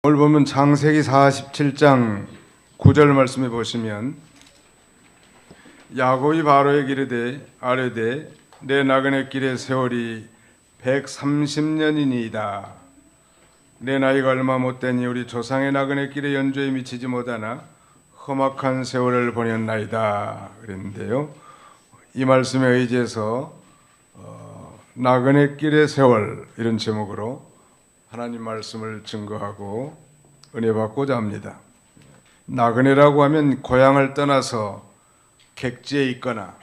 오늘 보면 창세기 47장 9절 말씀에 보시면 야곱이 바로에게 이르되 아뢰되 내 나그네 길의 세월이 130년이니이다. 내 나이가 얼마 못되니 우리 조상의 나그네 길의 연조에 미치지 못하나 험악한 세월을 보냈나이다 그랬는데요. 이 말씀에 의지해서 나그네 길의 세월 이런 제목으로 하나님 말씀을 증거하고 은혜 받고자 합니다. 나그네라고 하면 고향을 떠나서 객지에 있거나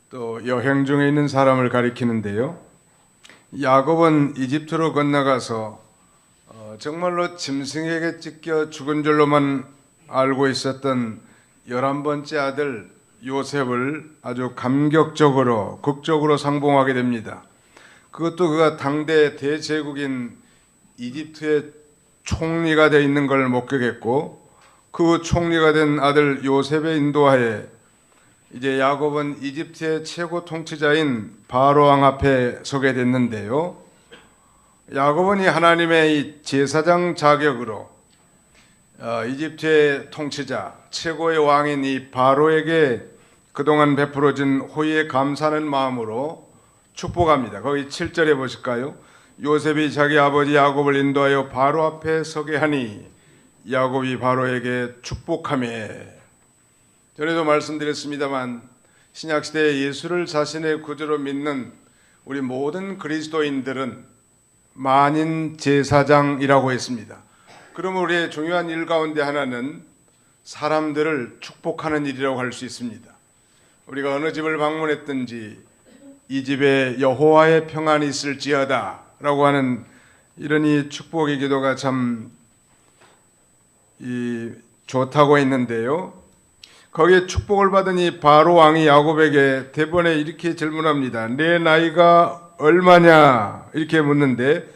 또 여행 중에 있는 사람을 가리키는데요. 야곱은 이집트로 건너가서 정말로 짐승에게 찢겨 죽은 줄로만 알고 있었던 11번째 아들 요셉을 아주 감격적으로 극적으로 상봉하게 됩니다. 그것도 그가 당대 대제국인 이집트의 총리가 되어 있는 걸 목격했고 그 총리가 된 아들 요셉의 인도하에 이제 야곱은 이집트의 최고 통치자인 바로 왕 앞에 서게 됐는데요. 야곱은 이 하나님의 이 제사장 자격으로 이집트의 통치자 최고의 왕인 이 바로에게 그동안 베풀어진 호의에 감사하는 마음으로 축복합니다. 거기 7절에 보실까요? 요셉이 자기 아버지 야곱을 인도하여 바로 앞에 서게 하니 야곱이 바로에게 축복하며. 전에도 말씀드렸습니다만 신약시대에 예수를 자신의 구주로 믿는 우리 모든 그리스도인들은 만인 제사장이라고 했습니다. 그러면 우리의 중요한 일 가운데 하나는 사람들을 축복하는 일이라고 할 수 있습니다. 우리가 어느 집을 방문했든지 이 집에 여호와의 평안이 있을지어다 라고 하는 이런 이 축복의 기도가 참 좋다고 했는데요. 거기에 축복을 받은 이 바로 왕이 야곱에게 대번에 이렇게 질문합니다. 내 나이가 얼마냐 이렇게 묻는데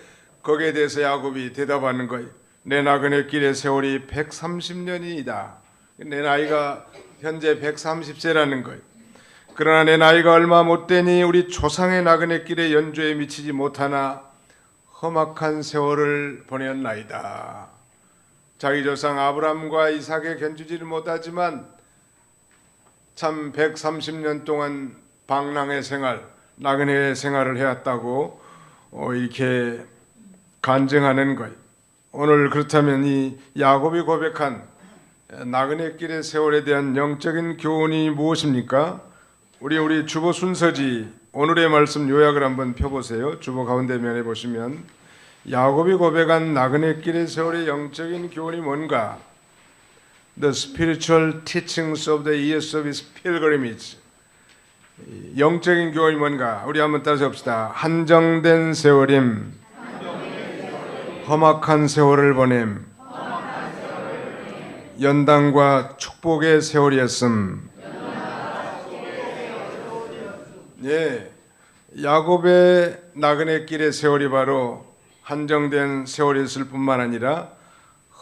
거기에 대해서 야곱이 대답하는 거예요. 내 나그네 길의 세월이 130년이다. 내 나이가 현재 130세라는 거예요. 그러나 내 나이가 얼마 못되니 우리 조상의 나그네 길의 연조에 미치지 못하나 험악한 세월을 보냈나이다. 자기 조상 아브람과 이삭에 견주지를 못하지만 참 130년 동안 방랑의 생활, 나그네의 생활을 해왔다고 이렇게 간증하는 거예요. 오늘 그렇다면 이 야곱이 고백한 나그네 길의 세월에 대한 영적인 교훈이 무엇입니까? 우리 주보 순서지 오늘의 말씀 요약을 한번 펴보세요. 주보 가운데 면에 보시면 야곱이 고백한 나그네 길의 세월의 영적인 교훈이 뭔가? The spiritual teachings of the years of his pilgrimage. 영적인 교훈이 뭔가? 우리 한번 따라서 봅시다. 한정된 세월임, 험악한 세월을 보냄, 연단과 축복의 세월이었음. 예, 야곱의 나그네 길의 세월이 바로 한정된 세월이었을 뿐만 아니라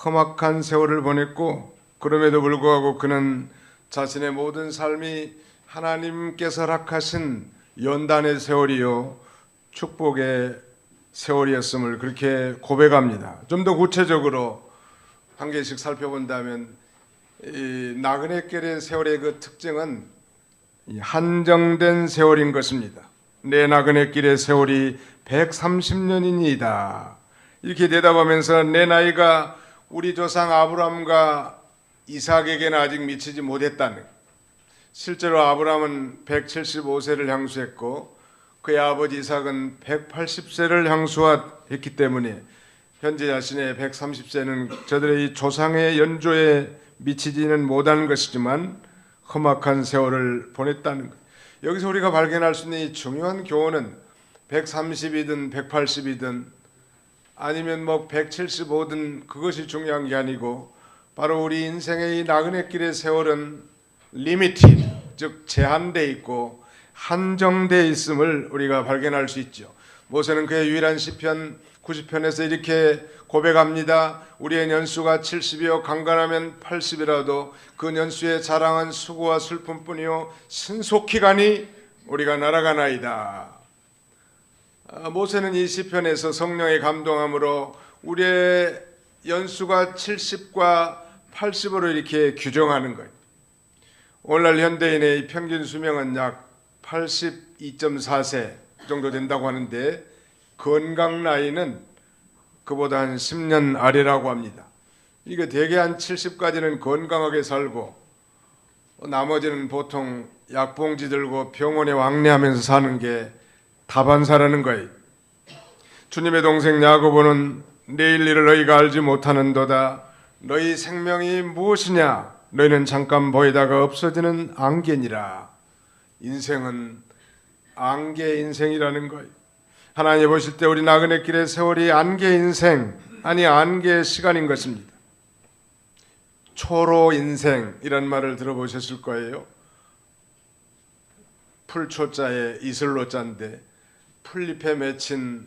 험악한 세월을 보냈고 그럼에도 불구하고 그는 자신의 모든 삶이 하나님께서 허락하신 연단의 세월이요 축복의 세월이었음을 그렇게 고백합니다. 좀 더 구체적으로 한 개씩 살펴본다면 이 나그네 길의 세월의 그 특징은 한정된 세월인 것입니다. 내 나그네 길의 세월이 130년이니이다. 이렇게 대답하면서 내 나이가 우리 조상 아브람과 이삭에게는 아직 미치지 못했다는. 실제로 아브람은 175세를 향수했고 그의 아버지 이삭은 180세를 향수했기 때문에 현재 자신의 130세는 저들의 이 조상의 연조에 미치지는 못한 것이지만 험악한 세월을 보냈다는 것. 여기서 우리가 발견할 수 있는 이 중요한 교훈은 130이든 180이든 아니면 175든 그것이 중요한 게 아니고 바로 우리 인생의 이 나그네 길의 세월은 리미티드, 즉 제한되어 있고 한정되어 있음을 우리가 발견할 수 있죠. 모세는 그의 유일한 시편 90편에서 이렇게 고백합니다. 우리의 년수가 70이요 강건하면 80이라도 그 년수의 자랑은 수고와 슬픔뿐이요 신속히 가니 우리가 날아가나이다. 모세는 이 시편에서 성령의 감동함으로 우리의 연수가 70과 80으로 이렇게 규정하는 거예요. 오늘날 현대인의 평균 수명은 약 82.4세 정도 된다고 하는데 건강 나이는 그보다 한 10년 아래라고 합니다. 이게 대개 한 70까지는 건강하게 살고 나머지는 보통 약봉지 들고 병원에 왕래하면서 사는 게 다반사라는 거예요. 주님의 동생 야고보는 내일 일을 너희가 알지 못하는도다. 너희 생명이 무엇이냐? 너희는 잠깐 보이다가 없어지는 안개니라. 인생은 안개 인생이라는 거예요. 하나님 보실 때 우리 나그네 길의 세월이 안개 인생, 아니 안개 시간인 것입니다. 초로 인생이란 말을 들어보셨을 거예요. 풀초자에 이슬로자인데 풀잎에 맺힌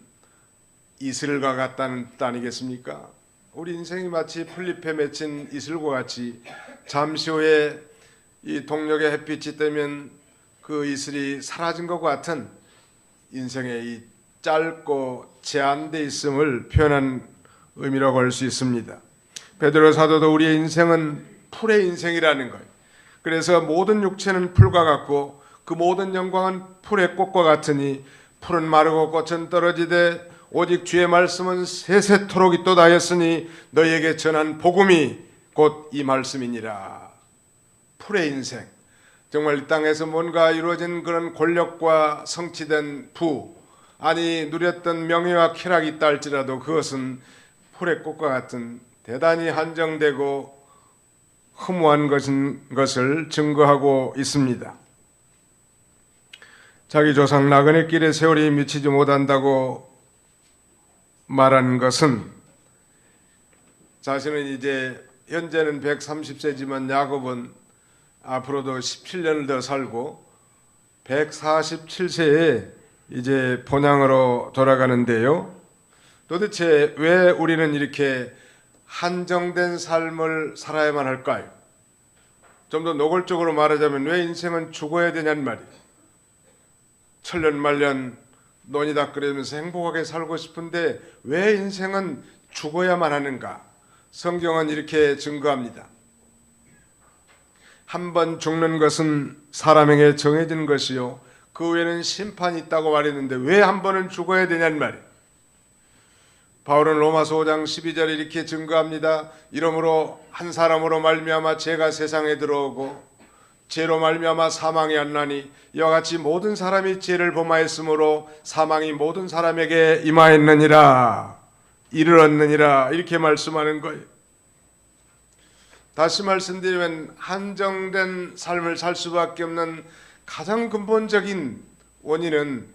이슬과 같다는 뜻 아니겠습니까? 우리 인생이 마치 풀잎에 맺힌 이슬과 같이 잠시 후에 이 동력의 햇빛이 뜨면 그 이슬이 사라진 것 같은 인생의 이 짧고 제한돼 있음을 표현한 의미라고 할 수 있습니다. 베드로 사도도 우리의 인생은 풀의 인생이라는 거예요. 그래서 모든 육체는 풀과 같고 그 모든 영광은 풀의 꽃과 같으니 풀은 마르고 꽃은 떨어지되 오직 주의 말씀은 세세토록 있도다 하였으니 너희에게 전한 복음이 곧 이 말씀이니라. 풀의 인생, 정말 이 땅에서 뭔가 이루어진 그런 권력과 성취된 부, 아니 누렸던 명예와 쾌락이 있다 할지라도 그것은 풀의 꽃과 같은 대단히 한정되고 허무한 것을 증거하고 있습니다. 자기 조상 나그네 길에 세월이 미치지 못한다고 말한 것은 자신은 이제 현재는 130세지만 야곱은 앞으로도 17년을 더 살고 147세에 이제 본향으로 돌아가는데요. 도대체 왜 우리는 이렇게 한정된 삶을 살아야만 할까요? 좀 더 노골적으로 말하자면 왜 인생은 죽어야 되냐는 말이에요. 천년만년 논이 다 끓이면서 행복하게 살고 싶은데 왜 인생은 죽어야만 하는가? 성경은 이렇게 증거합니다. 한 번 죽는 것은 사람에게 정해진 것이요 그 후에는 심판이 있다고 말했는데 왜 한 번은 죽어야 되냐는 말이에요. 바울은 로마서 5장 12절에 이렇게 증거합니다. 이러므로 한 사람으로 말미암아 죄가 세상에 들어오고 죄로 말미암아 사망이 왔나니 이와 같이 모든 사람이 죄를 범하였으므로 사망이 모든 사람에게 임하였느니라, 이르렀느니라, 이렇게 말씀하는 거예요. 다시 말씀드리면 한정된 삶을 살 수밖에 없는 가장 근본적인 원인은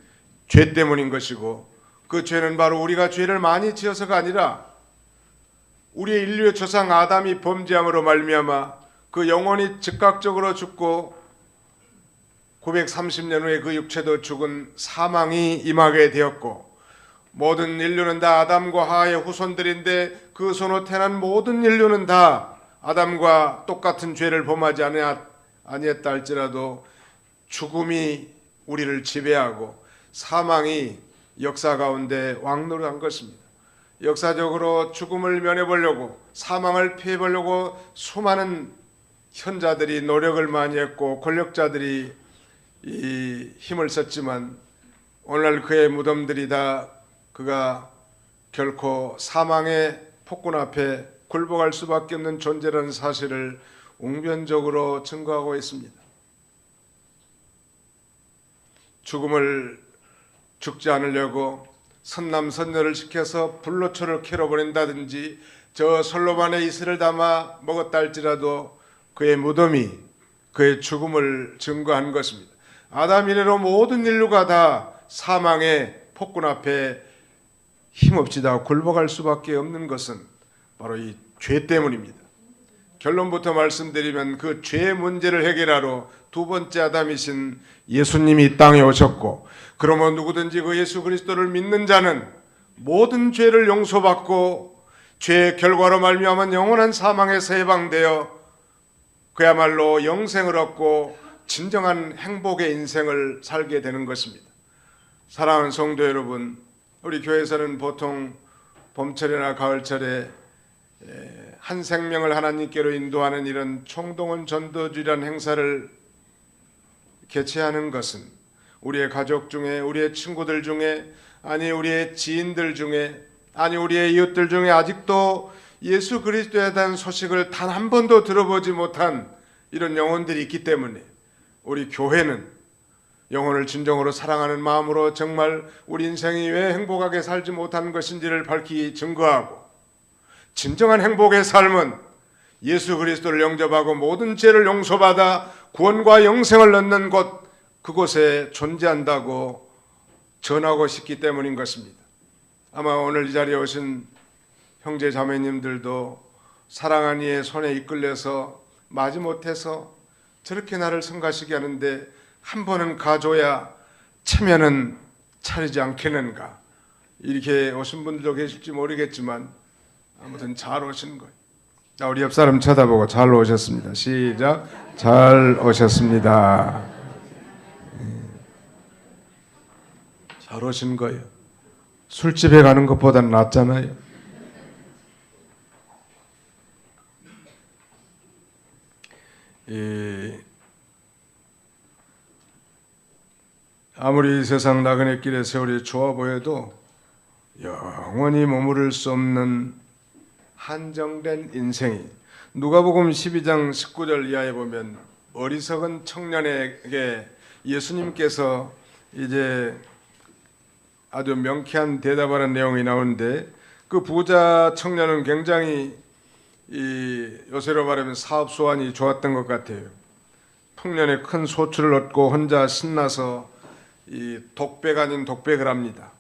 죄 때문인 것이고 그 죄는 바로 우리가 죄를 많이 지어서가 아니라 우리의 인류의 조상 아담이 범죄함으로 말미암아 그 영혼이 즉각적으로 죽고 930년 후에 그 육체도 죽은 사망이 임하게 되었고 모든 인류는 다 아담과 하와의 후손들인데 그 손으로 태어난 모든 인류는 다 아담과 똑같은 죄를 범하지 아니했다 할지라도 죽음이 우리를 지배하고 사망이 역사 가운데 왕노릇한 것입니다. 역사적으로 죽음을 면해보려고 사망을 피해보려고 수많은 현자들이 노력을 많이 했고 권력자들이 이 힘을 썼지만 오늘날 그의 무덤들이 다 그가 결코 사망의 폭군 앞에 굴복할 수밖에 없는 존재라는 사실을 웅변적으로 증거하고 있습니다. 죽지 않으려고 선남선녀를 시켜서 불로초를 캐러버린다든지 저 솔로몬의 이슬을 담아 먹었다 할지라도 그의 무덤이 그의 죽음을 증거한 것입니다. 아담 이래로 모든 인류가 다 사망의 폭군 앞에 힘없이 다 굴복할 수밖에 없는 것은 바로 이 죄 때문입니다. 결론부터 말씀드리면 그 죄 문제를 해결하러 두 번째 아담이신 예수님이 이 땅에 오셨고 그러면 누구든지 그 예수 그리스도를 믿는 자는 모든 죄를 용서받고 죄의 결과로 말미암은 영원한 사망에서 해방되어 그야말로 영생을 얻고 진정한 행복의 인생을 살게 되는 것입니다. 사랑하는 성도 여러분, 우리 교회에서는 보통 봄철이나 가을철에 한 생명을 하나님께로 인도하는 이런 총동원 전도주의란 행사를 개최하는 것은 우리의 가족 중에, 우리의 친구들 중에, 아니 우리의 지인들 중에, 아니 우리의 이웃들 중에 아직도 예수 그리스도에 대한 소식을 단 한 번도 들어보지 못한 이런 영혼들이 있기 때문에 우리 교회는 영혼을 진정으로 사랑하는 마음으로 정말 우리 인생이 왜 행복하게 살지 못하는 것인지를 밝히 증거하고, 진정한 행복의 삶은 예수 그리스도를 영접하고 모든 죄를 용서받아 구원과 영생을 얻는 곳, 그곳에 존재한다고 전하고 싶기 때문인 것입니다. 아마 오늘 이 자리에 오신 형제 자매님들도 사랑한 이의 손에 이끌려서 마지못해서 저렇게 나를 성가시게 하는데 한 번은 가줘야 체면은 차리지 않겠는가, 이렇게 오신 분들도 계실지 모르겠지만 아무튼 잘 오신 거예요. 우리 옆 사람 쳐다보고 잘 오셨습니다. 시작. 잘 오셨습니다. 잘 오신 거예요. 술집에 가는 것보다는 낫잖아요. 아무리 세상 나그네 길의 세월이 좋아 보여도 영원히 머무를 수 없는 한정된 인생이, 누가복음 12장 19절 이하에 보면 어리석은 청년에게 예수님께서 이제 아주 명쾌한 대답하는 내용이 나오는데, 그 부자 청년은 굉장히 요새로 말하면 사업 소환이 좋았던 것 같아요. 풍년에 큰 소출을 얻고 혼자 신나서 이 독백 아닌 독백을 합니다.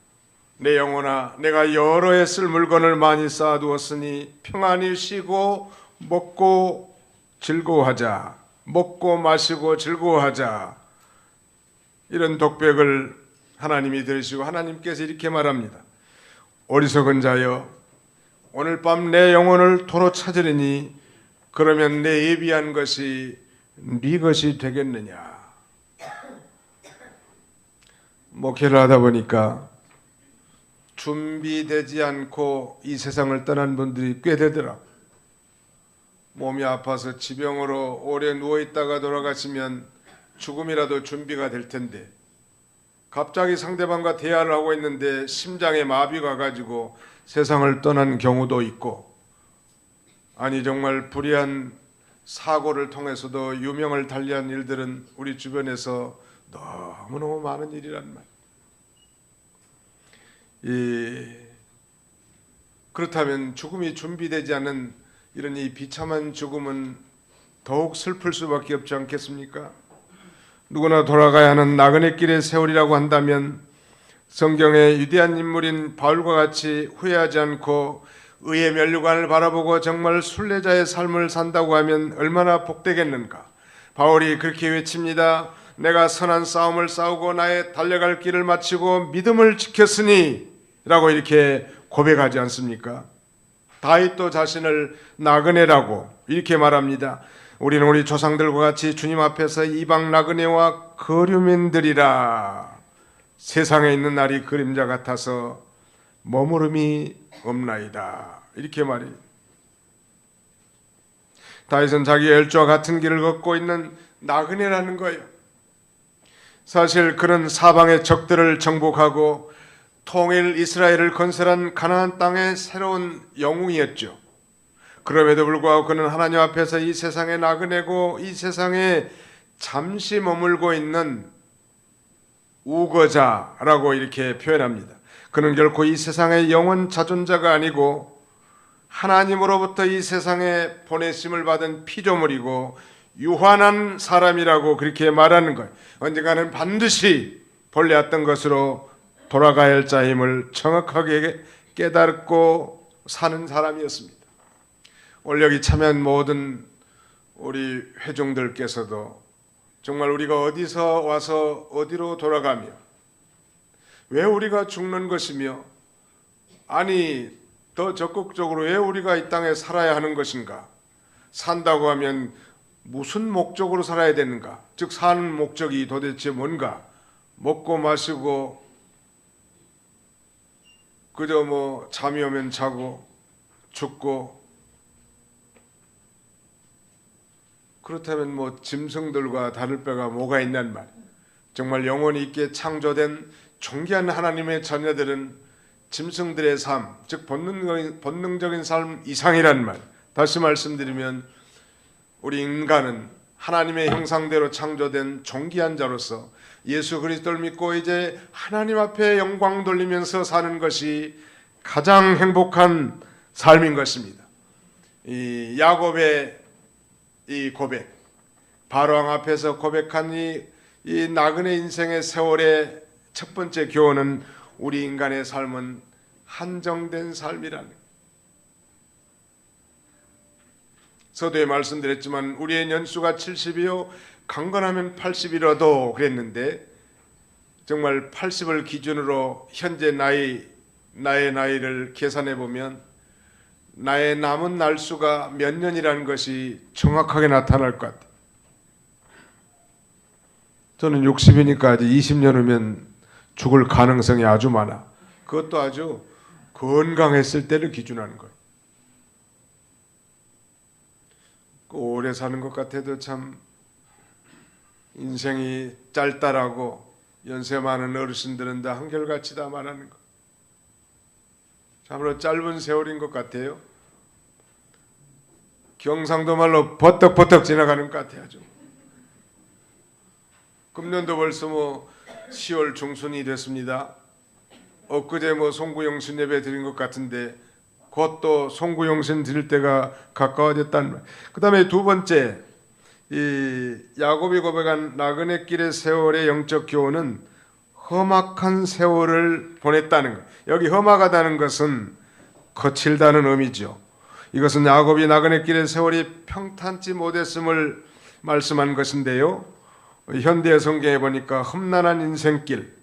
내 영혼아, 내가 여러 해 쓸 물건을 많이 쌓아두었으니 평안히 쉬고 먹고 즐거워하자. 먹고 마시고 즐거워하자. 이런 독백을 하나님이 들으시고 하나님께서 이렇게 말합니다. 어리석은 자여, 오늘 밤 내 영혼을 도로 찾으리니 그러면 내 예비한 것이 네 것이 되겠느냐. 목회를 하다 보니까 준비되지 않고 이 세상을 떠난 분들이 꽤 되더라. 몸이 아파서 지병으로 오래 누워있다가 돌아가시면 죽음이라도 준비가 될 텐데, 갑자기 상대방과 대화를 하고 있는데 심장에 마비가 가지고 세상을 떠난 경우도 있고, 아니 정말 불의한 사고를 통해서도 유명을 달리한 일들은 우리 주변에서 너무너무 많은 일이란 말. 그렇다면 죽음이 준비되지 않은 이런 이 비참한 죽음은 더욱 슬플 수밖에 없지 않겠습니까? 누구나 돌아가야 하는 나그네 길의 세월이라고 한다면 성경의 위대한 인물인 바울과 같이 후회하지 않고 의의 면류관을 바라보고 정말 순례자의 삶을 산다고 하면 얼마나 복되겠는가. 바울이 그렇게 외칩니다. 내가 선한 싸움을 싸우고 나의 달려갈 길을 마치고 믿음을 지켰으니 라고 이렇게 고백하지 않습니까? 다윗도 자신을 나그네라고 이렇게 말합니다. 우리는 우리 조상들과 같이 주님 앞에서 이방 나그네와 거류민들이라. 세상에 있는 날이 그림자 같아서 머무름이 없나이다. 이렇게 말해요. 다윗은 자기 열조와 같은 길을 걷고 있는 나그네라는 거예요. 사실 그런 사방의 적들을 정복하고 통일 이스라엘을 건설한 가나안 땅의 새로운 영웅이었죠. 그럼에도 불구하고 그는 하나님 앞에서 이 세상의 나그네고 이 세상에 잠시 머물고 있는 우거자라고 이렇게 표현합니다. 그는 결코 이 세상의 영원 자존자가 아니고 하나님으로부터 이 세상에 보내심을 받은 피조물이고 유한한 사람이라고 그렇게 말하는 거예요. 언젠가는 반드시 본래 왔던 것으로 돌아가야 할 자임을 정확하게 깨닫고 사는 사람이었습니다. 오늘 여기 참여한 모든 우리 회중들께서도 정말 우리가 어디서 와서 어디로 돌아가며 왜 우리가 죽는 것이며, 아니 더 적극적으로 왜 우리가 이 땅에 살아야 하는 것인가, 산다고 하면 무슨 목적으로 살아야 되는가, 즉 사는 목적이 도대체 뭔가, 먹고 마시고 그저 잠이 오면 자고 죽고 그렇다면 뭐 짐승들과 다를 바가 뭐가 있냔 말. 정말 영혼이 있게 창조된 존귀한 하나님의 자녀들은 짐승들의 삶, 즉 본능적인 삶 이상이란 말. 다시 말씀드리면 우리 인간은 하나님의 형상대로 창조된 존귀한 자로서 예수 그리스도를 믿고 이제 하나님 앞에 영광 돌리면서 사는 것이 가장 행복한 삶인 것입니다. 이 야곱의 이 고백, 바로왕 앞에서 고백한 이 나그네 인생의 세월의 첫 번째 교훈은 우리 인간의 삶은 한정된 삶이라는. 서두에 말씀드렸지만 우리의 연수가 70이요 강건하면 80이라도 그랬는데, 정말 80을 기준으로 현재 나의 나이를 계산해 보면 나의 남은 날수가 몇 년이라는 것이 정확하게 나타날 것 같아요. 저는 60이니까 아직 20년 후면 죽을 가능성이 아주 많아. 그것도 아주 건강했을 때를 기준하는 거예요. 오래 사는 것 같아도 참 인생이 짧다라고 연세 많은 어르신들은 다 한결같이 다 말하는 거. 참으로 짧은 세월인 것 같아요. 경상도 말로 버떡버떡 지나가는 것 같아요. 아주. 금년도 벌써 뭐 10월 중순이 됐습니다. 엊그제 뭐 송구영신 예배 드린 것 같은데 곧 또 송구영신 드릴 때가 가까워졌다는 말. 그 다음에 두 번째, 이 야곱이 고백한 나그네 길의 세월의 영적 교훈은 험악한 세월을 보냈다는 것. 여기 험악하다는 것은 거칠다는 의미죠. 이것은 야곱이 나그네 길의 세월이 평탄치 못했음을 말씀한 것인데요. 현대 성경에 보니까 험난한 인생길,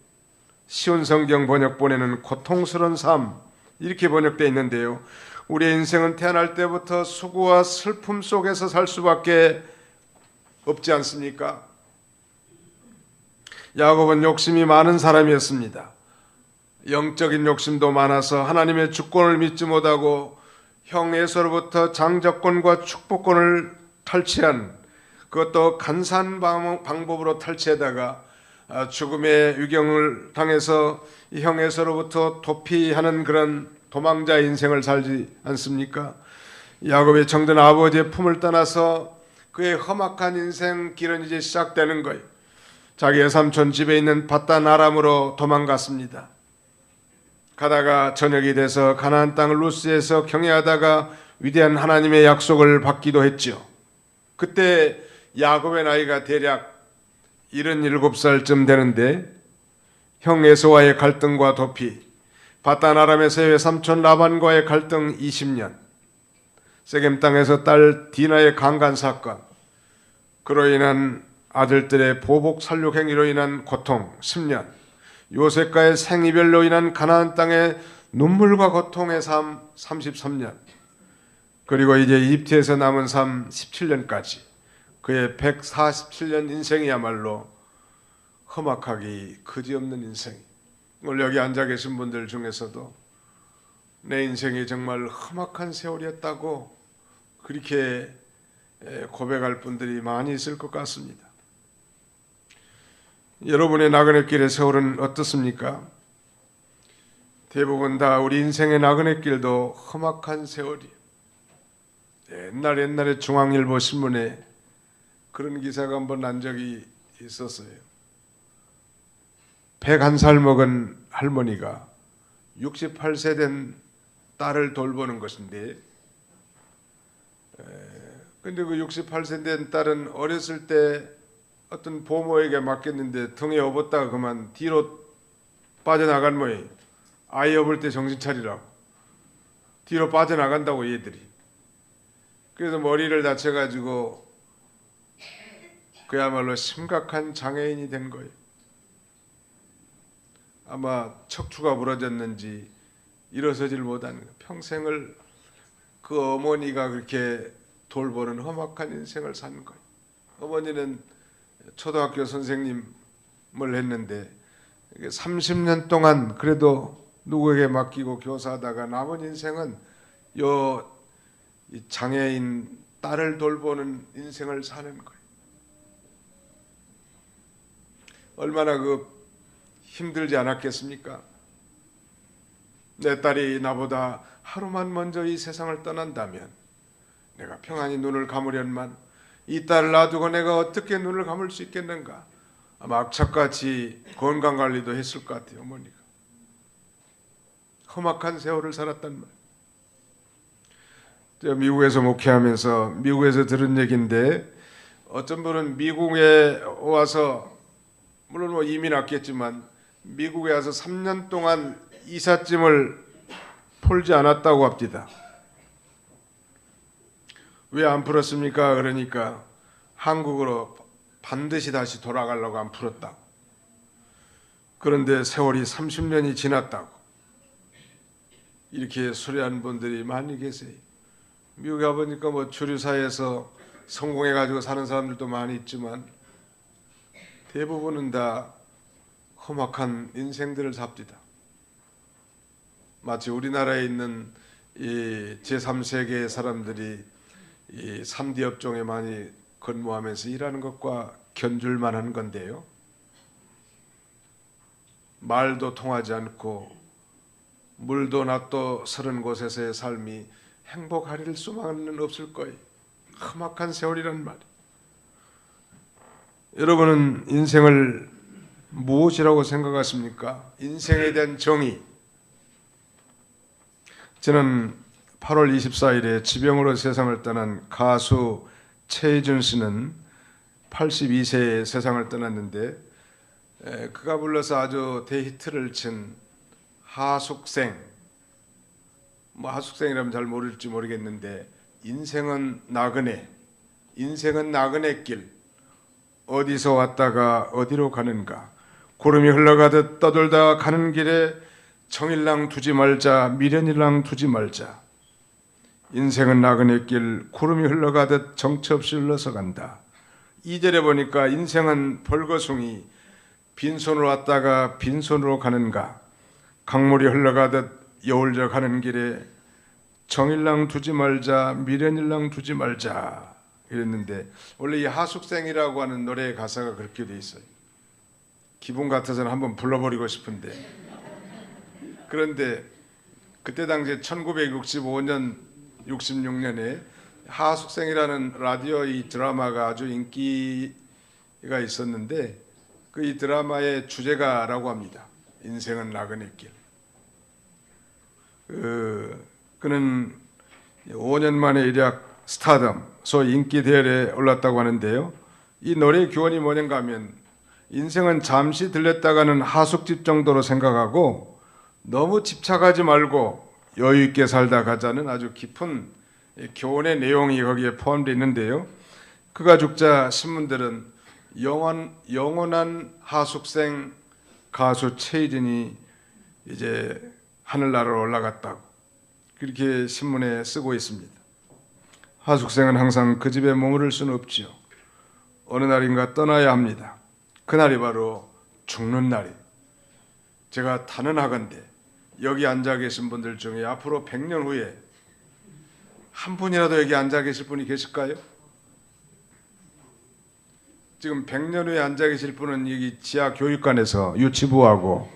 쉬운 성경 번역본에는 고통스러운 삶 이렇게 번역되어 있는데요. 우리의 인생은 태어날 때부터 수고와 슬픔 속에서 살 수밖에 없지 않습니까? 야곱은 욕심이 많은 사람이었습니다. 영적인 욕심도 많아서 하나님의 주권을 믿지 못하고 형 에서로부터 장자권과 축복권을 탈취한, 그것도 간사한 방법으로 탈취하다가 죽음의 위경을 당해서 형 에서로부터 도피하는 그런 도망자 인생을 살지 않습니까? 야곱의 정든 아버지의 품을 떠나서 그의 험악한 인생 길은 이제 시작되는 거예요. 자기의 삼촌 집에 있는 밧단 아람으로 도망갔습니다. 가다가 저녁이 돼서 가나안 땅 루스에서 경외하다가 위대한 하나님의 약속을 받기도 했죠. 그때 야곱의 나이가 대략 77살쯤 되는데 형 에서와의 갈등과 도피, 밧단 아람에서의 외삼촌 라반과의 갈등 20년, 세겜 땅에서 딸 디나의 강간 사건, 그로 인한 아들들의 보복 살육 행위로 인한 고통 10년, 요셉과의 생이별로 인한 가나안 땅의 눈물과 고통의 삶 33년, 그리고 이제 이집트에서 남은 삶 17년까지 그의 147년 인생이야말로 험악하기 그지없는 인생. 오늘 여기 앉아 계신 분들 중에서도 내 인생이 정말 험악한 세월이었다고 그렇게 고백할 분들이 많이 있을 것 같습니다. 여러분의 나그네 길의 세월은 어떻습니까? 대부분 다 우리 인생의 나그네 길도 험악한 세월이. 옛날에 중앙일보 신문에 그런 기사가 한번 난 적이 있었어요. 101살 먹은 할머니가 68세 된 딸을 돌보는 것인데, 근데 그 68세 된 딸은 어렸을 때 어떤 보모에게 맡겼는데 등에 업었다가 그만 뒤로 빠져나간 모양이에요. 아이 업을 때 정신 차리라고. 뒤로 빠져나간다고 얘들이. 그래서 머리를 다쳐가지고 그야말로 심각한 장애인이 된 거예요. 아마 척추가 부러졌는지 일어서질 못하는 거예요. 평생을 그 어머니가 그렇게 돌보는 험악한 인생을 산 거예요. 어머니는 초등학교 선생님을 했는데 30년 동안 그래도 누구에게 맡기고 교사하다가 남은 인생은 이 장애인 딸을 돌보는 인생을 사는 거예요. 얼마나 힘들지 않았겠습니까? 내 딸이 나보다 하루만 먼저 이 세상을 떠난다면 내가 평안히 눈을 감으련만 이 딸을 놔두고 내가 어떻게 눈을 감을 수 있겠는가? 아마 악착같이 건강관리도 했을 것 같아요. 어머니가 험악한 세월을 살았단 말이에요. 미국에서 목회하면서 미국에서 들은 얘기인데, 어떤 분은 미국에 와서, 물론 이민 왔겠지만 미국에 와서 3년 동안 이삿짐을 풀지 않았다고 합니다. 왜 안 풀었습니까? 그러니까 한국으로 반드시 다시 돌아가려고 안 풀었다고. 그런데 세월이 30년이 지났다고 이렇게 소리하는 분들이 많이 계세요. 미국에 가보니까 주류사회에서 성공해가지고 사는 사람들도 많이 있지만 대부분은 다 험악한 인생들을 삽니다. 마치 우리나라에 있는 이 제3세계의 사람들이 이 3D 업종에 많이 근무하면서 일하는 것과 견줄만한 건데요. 말도 통하지 않고 물도 낫도 서른 곳에서의 삶이 행복하리를 수만은 없을 거예요. 험악한 세월이란 말이에요. 여러분은 인생을 무엇이라고 생각하십니까? 인생에 대한 정의. 저는 8월 24일에 지병으로 세상을 떠난 가수 최희준 씨는 82세에 세상을 떠났는데, 그가 불러서 아주 대히트를 친 하숙생, 하숙생이라면 잘 모를지 모르겠는데, 인생은 나그네, 인생은 나그네 길, 어디서 왔다가 어디로 가는가, 구름이 흘러가듯 떠돌다 가는 길에 정일랑 두지 말자, 미련일랑 두지 말자. 인생은 나그네 길, 구름이 흘러가듯 정처 없이 흘러서 간다. 2절에 보니까 인생은 벌거숭이, 빈손으로 왔다가 빈손으로 가는가, 강물이 흘러가듯 여울져 가는 길에 정일랑 두지 말자, 미련일랑 두지 말자 이랬는데, 원래 이 하숙생이라고 하는 노래의 가사가 그렇게 돼 있어요. 기분 같아서는 한번 불러버리고 싶은데, 그런데 그때 당시에 1965년 66년에 하숙생이라는 라디오 이 드라마가 아주 인기가 있었는데, 그 이 드라마의 주제가라고 합니다. 인생은 나그네 길. 그는 5년 만에 일약 스타덤, 소위 인기 대열에 올랐다고 하는데요. 이 노래의 교훈이 뭐냐가 하면, 인생은 잠시 들렸다가는 하숙집 정도로 생각하고 너무 집착하지 말고 여유 있게 살다 가자는 아주 깊은 교훈의 내용이 거기에 포함되어 있는데요. 그가 죽자 신문들은 영원한 하숙생 가수 최희준이 이제 하늘나라로 올라갔다고 그렇게 신문에 쓰고 있습니다. 하숙생은 항상 그 집에 머무를 수는 없지요. 어느 날인가 떠나야 합니다. 그날이 바로 죽는 날이. 제가 단언하건대 여기 앉아 계신 분들 중에 앞으로 100년 후에 한 분이라도 여기 앉아 계실 분이 계실까요? 지금 100년 후에 앉아 계실 분은 여기 지하 교육관에서 유치부하고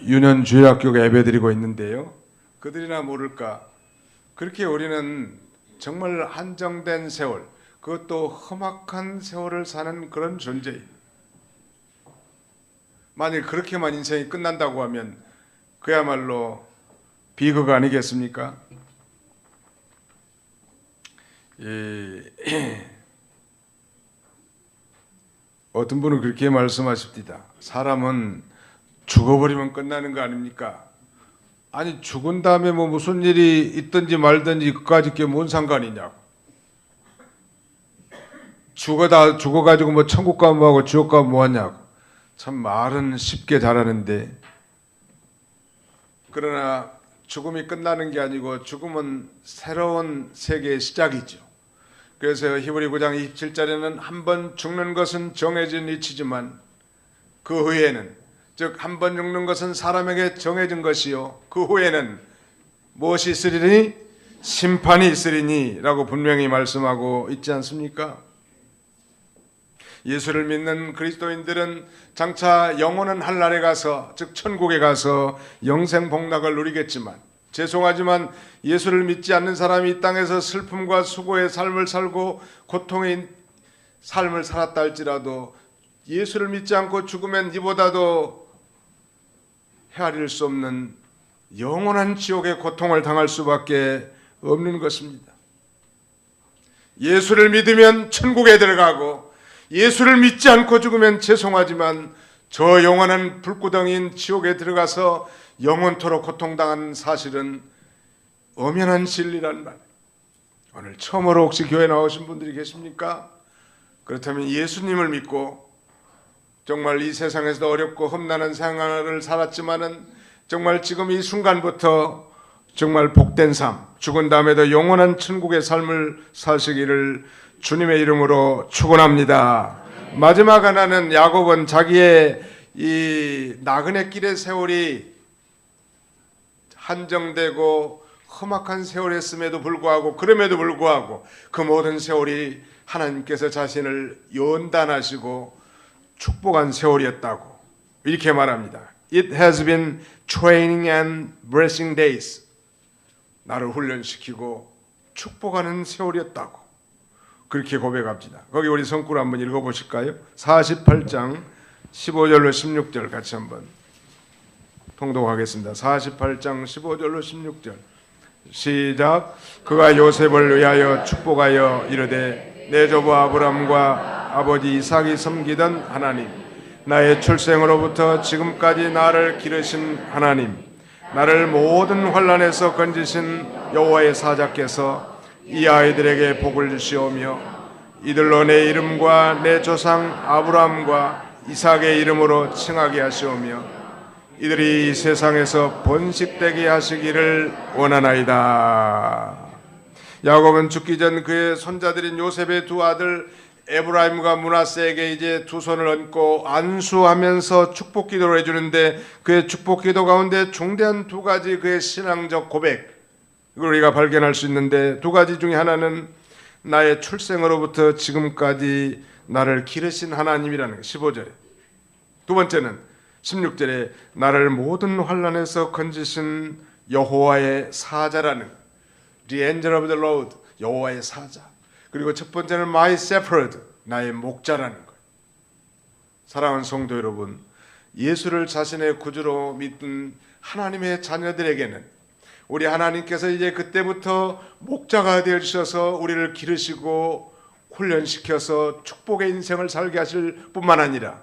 유년주일학교가 예배드리고 있는데요. 그들이나 모를까, 그렇게 우리는 정말 한정된 세월, 그것도 험악한 세월을 사는 그런 존재예요. 만일 그렇게만 인생이 끝난다고 하면 그야말로 비극 아니겠습니까? 어떤 분은 그렇게 말씀하십니다. 사람은 죽어버리면 끝나는 거 아닙니까? 아니, 죽은 다음에 무슨 일이 있든지 말든지 그까짓 게 뭔 상관이냐고. 죽어가지고 천국 가면 뭐하고 지옥 가면 뭐하냐고. 참 말은 쉽게 잘하는데, 그러나 죽음이 끝나는 게 아니고 죽음은 새로운 세계의 시작이죠. 그래서 히브리 9장 27절에는 한 번 죽는 것은 정해진 이치지만 그 후에는, 즉 한 번 죽는 것은 사람에게 정해진 것이요 그 후에는 무엇이 있으리니 심판이 있으리니 라고 분명히 말씀하고 있지 않습니까? 예수를 믿는 그리스도인들은 장차 영원한 한날에 가서, 즉 천국에 가서 영생 복락을 누리겠지만, 죄송하지만 예수를 믿지 않는 사람이 이 땅에서 슬픔과 수고의 삶을 살고 고통의 삶을 살았다 할지라도 예수를 믿지 않고 죽으면 이보다도 헤아릴 수 없는 영원한 지옥의 고통을 당할 수밖에 없는 것입니다. 예수를 믿으면 천국에 들어가고, 예수를 믿지 않고 죽으면 죄송하지만 저 영원한 불구덩이인 지옥에 들어가서 영원토록 고통당하는 사실은 엄연한 진리란 말. 오늘 처음으로 혹시 교회 나오신 분들이 계십니까? 그렇다면 예수님을 믿고 정말 이 세상에서도 어렵고 험난한 생활을 살았지만은 정말 지금 이 순간부터 정말 복된 삶, 죽은 다음에도 영원한 천국의 삶을 사시기를 주님의 이름으로 축원합니다. 마지막 하나는 야곱은 자기의 이 나그네 길의 세월이 한정되고 험악한 세월이었음에도 불구하고, 그럼에도 불구하고 그 모든 세월이 하나님께서 자신을 연단하시고 축복한 세월이었다고 이렇게 말합니다. It has been training and blessing days. 나를 훈련시키고 축복하는 세월이었다고 그렇게 고백합니다. 거기 우리 성구를 한번 읽어보실까요? 48장 15절로 16절 같이 한번 통독하겠습니다. 48장 15절로 16절 시작. 그가 요셉을 위하여 축복하여 이르되 내 조부 아브람과 아버지 이삭이 섬기던 하나님, 나의 출생으로부터 지금까지 나를 기르신 하나님, 나를 모든 환난에서 건지신 여호와의 사자께서 이 아이들에게 복을 주시오며 이들로 내 이름과 내 조상 아브라함과 이삭의 이름으로 칭하게 하시오며 이들이 이 세상에서 번식되게 하시기를 원하나이다. 야곱은 죽기 전 그의 손자들인 요셉의 두 아들 에브라임과 므낫세에게 이제 두 손을 얹고 안수하면서 축복 기도를 해주는데, 그의 축복 기도 가운데 중대한 두 가지 그의 신앙적 고백, 이걸 우리가 발견할 수 있는데, 두 가지 중에 하나는 나의 출생으로부터 지금까지 나를 기르신 하나님이라는 것, 15절에. 두 번째는 16절에 나를 모든 환난에서 건지신 여호와의 사자라는, The angel of the Lord, 여호와의 사자. 그리고 첫 번째는 My shepherd, 나의 목자라는 것. 사랑하는 성도 여러분, 예수를 자신의 구주로 믿는 하나님의 자녀들에게는 우리 하나님께서 이제 그때부터 목자가 되어 주셔서 우리를 기르시고 훈련시켜서 축복의 인생을 살게 하실 뿐만 아니라,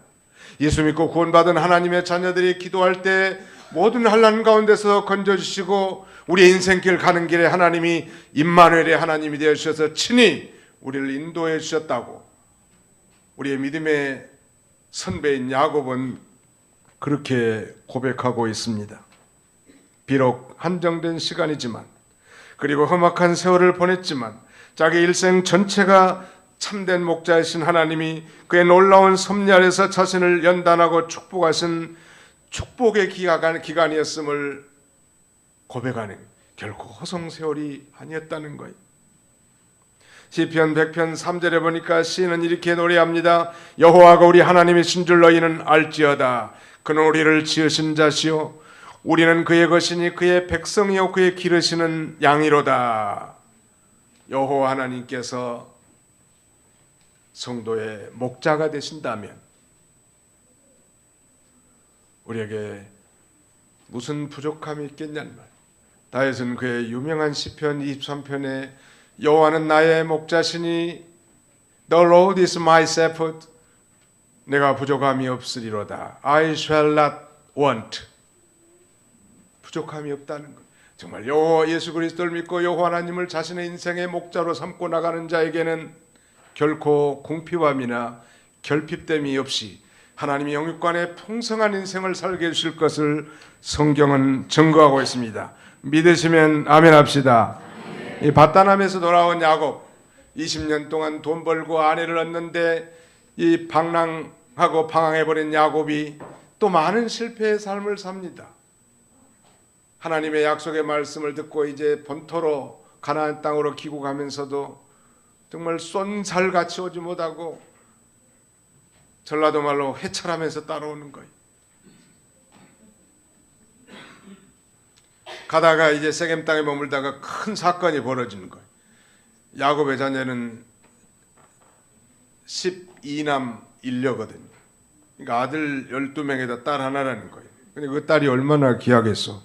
예수 믿고 구원받은 하나님의 자녀들이 기도할 때 모든 환난 가운데서 건져주시고 우리의 인생길 가는 길에 하나님이 임마누엘의 하나님이 되어 주셔서 친히 우리를 인도해 주셨다고 우리의 믿음의 선배인 야곱은 그렇게 고백하고 있습니다. 비록 한정된 시간이지만, 그리고 험악한 세월을 보냈지만, 자기 일생 전체가 참된 목자이신 하나님이 그의 놀라운 섭리 아래서 자신을 연단하고 축복하신 축복의 기간이었음을 고백하는, 결코 허송세월이 아니었다는 거예요. 시편 100편 3절에 보니까 시인은 이렇게 노래합니다. 여호와가 우리 하나님이신 줄 너희는 알지어다. 그는 우리를 지으신 자시요 우리는 그의 것이니 그의 백성이요 그의 기르시는 양이로다. 여호와 하나님께서 성도의 목자가 되신다면 우리에게 무슨 부족함이 있겠냐는 말. 다윗은 그의 유명한 시편 23편에 여호와는 나의 목자시니 The Lord is my shepherd. 내가 부족함이 없으리로다. I shall not want. 부족함이 없다는 것. 정말 여호와 예수 그리스도를 믿고 여호와 하나님을 자신의 인생의 목자로 삼고 나가는 자에게는 결코 궁핍함이나 결핍됨이 없이 하나님이 영육간에 풍성한 인생을 살게 해주실 것을 성경은 증거하고 있습니다. 믿으시면 아멘 합시다. 이 바다남에서 돌아온 야곱, 20년 동안 돈 벌고 아내를 얻는데 이 방랑하고 방황해버린 야곱이 또 많은 실패의 삶을 삽니다. 하나님의 약속의 말씀을 듣고 이제 본토로 가나안 땅으로 귀국하면서도 정말 쏜살같이 오지 못하고 전라도 말로 회찰하면서 따라오는 거예요. 가다가 이제 세겜 땅에 머물다가 큰 사건이 벌어지는 거예요. 야곱의 자녀는 12남 1녀거든요. 그러니까 아들 12명에다 딸 하나라는 거예요. 근데 그 딸이 얼마나 귀하겠어.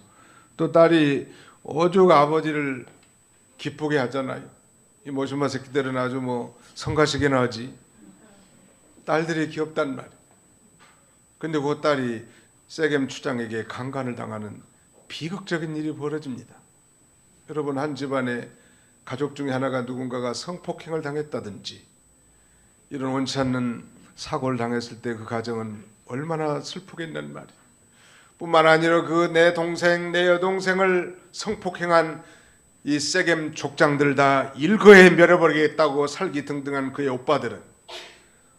또 딸이 오죽 아버지를 기쁘게 하잖아요. 이 모신마 새끼들은 아주 뭐 성가시게나 하지. 딸들이 귀엽단 말이에요. 근데 그 딸이 세겜 추장에게 강간을 당하는 비극적인 일이 벌어집니다. 여러분, 한 집안에 가족 중에 하나가 누군가가 성폭행을 당했다든지 이런 원치 않는 사고를 당했을 때 그 가정은 얼마나 슬프겠는 말이에요. 뿐만 아니라 그 내 동생, 내 여동생을 성폭행한 이 세겜 족장들 다 일거에 멸해버리겠다고 살기등등한 그의 오빠들은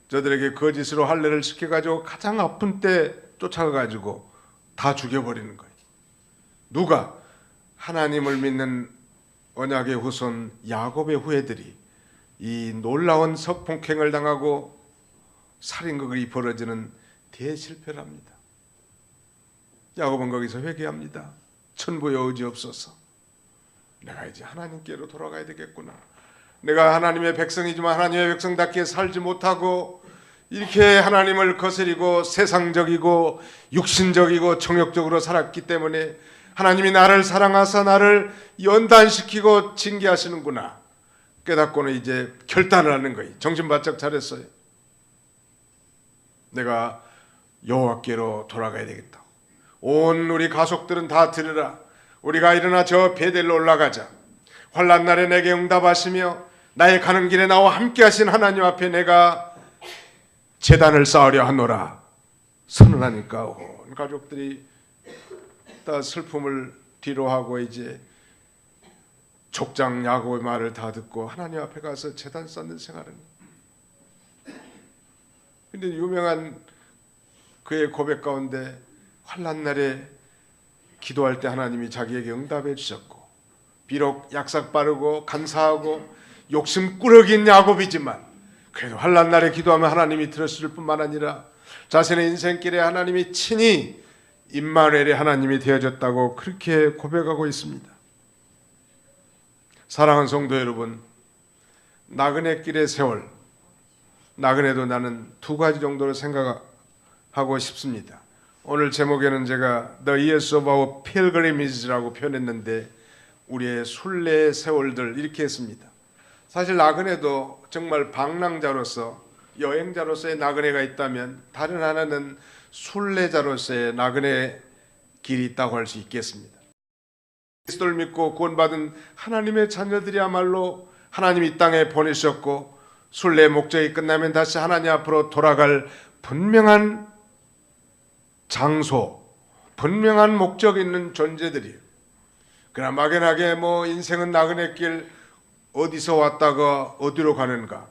저들에게 거짓으로 할례를 시켜가지고 가장 아픈 때 쫓아가가지고 다 죽여버리는 거예요. 누가? 하나님을 믿는 언약의 후손 야곱의 후예들이 이 놀라운 성폭행을 당하고 살인극이 벌어지는 대실패랍니다. 야곱은 거기서 회개합니다. 천부의 의지 없어서 내가 이제 하나님께로 돌아가야 되겠구나. 내가 하나님의 백성이지만 하나님의 백성답게 살지 못하고 이렇게 하나님을 거스리고 세상적이고 육신적이고 정욕적으로 살았기 때문에 하나님이 나를 사랑하사 나를 연단시키고 징계하시는구나 깨닫고는 이제 결단을 하는 거예요. 정신 바짝 차렸어요. 내가 여호와께로 돌아가야 되겠다. 온 우리 가족들은 다 들으라. 우리가 일어나 저 베델로 올라가자. 환난 날에 내게 응답하시며 나의 가는 길에 나와 함께 하신 하나님 앞에 내가 제단을 쌓으려 하노라 선언하니까 온 가족들이 다 슬픔을 뒤로하고 이제 족장 야곱의 말을 다 듣고 하나님 앞에 가서 제단 쌓는 생활을. 근데 유명한 그의 고백 가운데 환난 날에 기도할 때 하나님이 자기에게 응답해 주셨고, 비록 약삭 빠르고 간사하고 욕심꾸러기인 야곱이지만 그래도 환난 날에 기도하면 하나님이 들으실 뿐만 아니라 자신의 인생길에 하나님이 친히 임마누엘의 하나님이 되어졌다고 그렇게 고백하고 있습니다. 사랑하는 성도 여러분, 나그네 길의 세월, 나그네도 나는 두 가지 정도로 생각하고 싶습니다. 오늘 제목에는 제가 The Years of Our Pilgrimage라고 표현했는데 우리의 순례의 세월들 이렇게 했습니다. 사실 나그네도 정말 방랑자로서 여행자로서의 나그네가 있다면 다른 하나는 순례자로서의 나그네 길이 있다고 할 수 있겠습니다. 그리스도를 믿고 구원받은 하나님의 자녀들이야말로 하나님이 이 땅에 보내셨고 순례의 목적이 끝나면 다시 하나님 앞으로 돌아갈 분명한 장소, 분명한 목적이 있는 존재들이에요. 그러나 막연하게 인생은 나그네길 어디서 왔다가 어디로 가는가.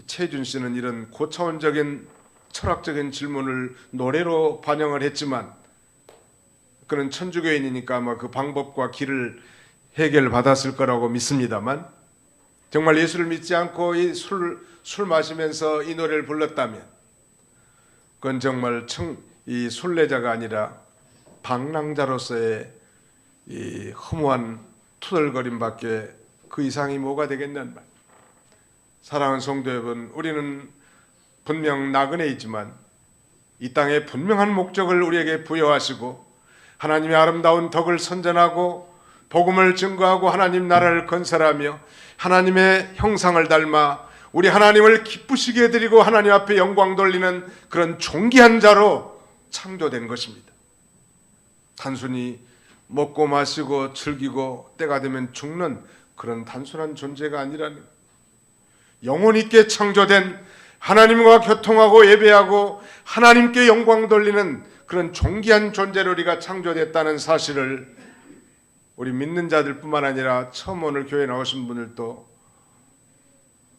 최준 씨는 이런 고차원적인 철학적인 질문을 노래로 반영을 했지만 그는 천주교인이니까 아마 그 방법과 길을 해결받았을 거라고 믿습니다만 정말 예수를 믿지 않고 술 마시면서 이 노래를 불렀다면 그건 정말 이 순례자가 아니라 방랑자로서의 이 허무한 투덜거림밖에 그 이상이 뭐가 되겠냐는 말. 사랑하는 성도 여러분, 우리는 분명 나그네이지만 이 땅에 분명한 목적을 우리에게 부여하시고 하나님의 아름다운 덕을 선전하고 복음을 증거하고 하나님 나라를 건설하며 하나님의 형상을 닮아 우리 하나님을 기쁘시게 해드리고 하나님 앞에 영광 돌리는 그런 존귀한 자로 창조된 것입니다. 단순히 먹고 마시고 즐기고 때가 되면 죽는 그런 단순한 존재가 아니라는, 영혼 있게 창조된 하나님과 교통하고 예배하고 하나님께 영광 돌리는 그런 존귀한 존재로 우리가 창조됐다는 사실을 우리 믿는 자들 뿐만 아니라 처음 오늘 교회에 나오신 분들도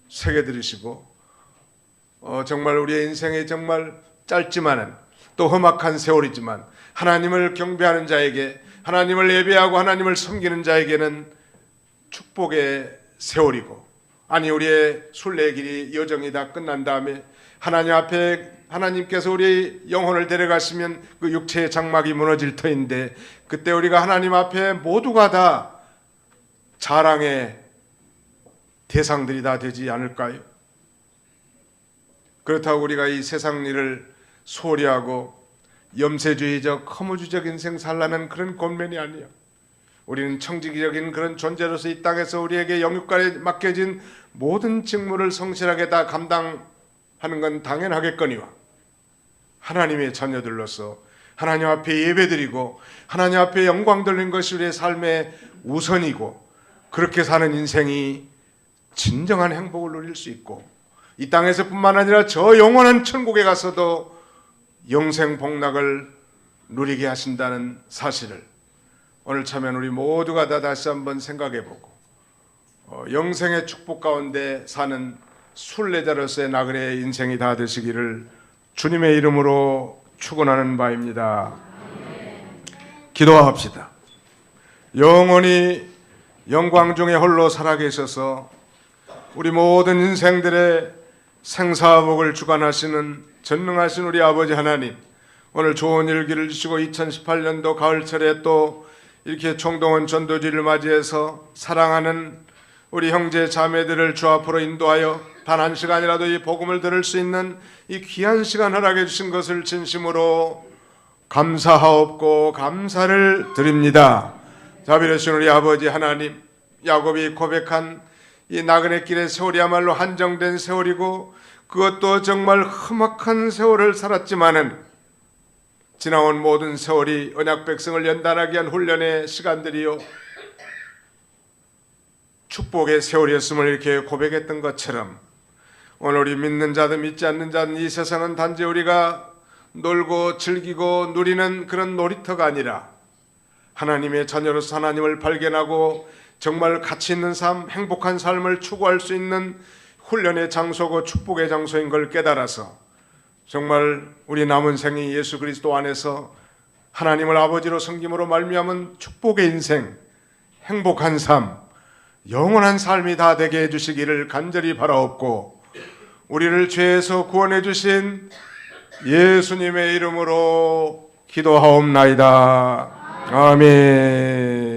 새겨 들으시고 정말 우리의 인생이 정말 짧지만은 또 험악한 세월이지만 하나님을 경배하는 자에게, 하나님을 예배하고 하나님을 섬기는 자에게는 축복의 세월이고, 아니 우리의 순례의 길이 여정이 다 끝난 다음에 하나님 앞에 하나님께서 우리 영혼을 데려가시면 그 육체의 장막이 무너질 터인데, 그때 우리가 하나님 앞에 모두가 다 자랑의 대상들이 다 되지 않을까요? 그렇다고 우리가 이 세상 일을 소홀히 하고 염세주의적 허무주의적 인생 살라는 그런 권면이 아니야. 우리는 청지기적인 그런 존재로서 이 땅에서 우리에게 영육간에 맡겨진 모든 직무를 성실하게 다 감당하는 건 당연하겠거니와, 하나님의 자녀들로서 하나님 앞에 예배드리고 하나님 앞에 영광 돌리는 것이 우리의 삶의 우선이고, 그렇게 사는 인생이 진정한 행복을 누릴 수 있고, 이 땅에서뿐만 아니라 저 영원한 천국에 가서도 영생 복락을 누리게 하신다는 사실을 오늘 참여한 우리 모두가 다 다시 한번 생각해보고, 영생의 축복 가운데 사는 순례자로서의 나그네의 인생이 다 되시기를 주님의 이름으로 축원하는 바입니다. 기도합시다. 영원히 영광 중에 홀로 살아계셔서 우리 모든 인생들의 생사복을 주관하시는 전능하신 우리 아버지 하나님, 오늘 좋은 일기를 주시고 2018년도 가을철에 또 이렇게 총동원 전도지를 맞이해서 사랑하는 우리 형제 자매들을 주 앞으로 인도하여 단 한 시간이라도 이 복음을 들을 수 있는 이 귀한 시간 허락해 주신 것을 진심으로 감사하옵고 감사를 드립니다. 자비로우신 우리 아버지 하나님, 야곱이 고백한 이 나그네 길의 세월이야말로 한정된 세월이고, 그것도 정말 험악한 세월을 살았지만은 지나온 모든 세월이 언약 백성을 연단하게 한 훈련의 시간들이요 축복의 세월이었음을 이렇게 고백했던 것처럼, 오늘 우리 믿는 자든 믿지 않는 자든 이 세상은 단지 우리가 놀고 즐기고 누리는 그런 놀이터가 아니라 하나님의 자녀로서 하나님을 발견하고 정말 가치 있는 삶, 행복한 삶을 추구할 수 있는 훈련의 장소고 축복의 장소인 걸 깨달아서 정말 우리 남은 생이 예수 그리스도 안에서 하나님을 아버지로 섬김으로 말미암은 축복의 인생, 행복한 삶, 영원한 삶이 다 되게 해주시기를 간절히 바라옵고, 우리를 죄에서 구원해 주신 예수님의 이름으로 기도하옵나이다. 아멘.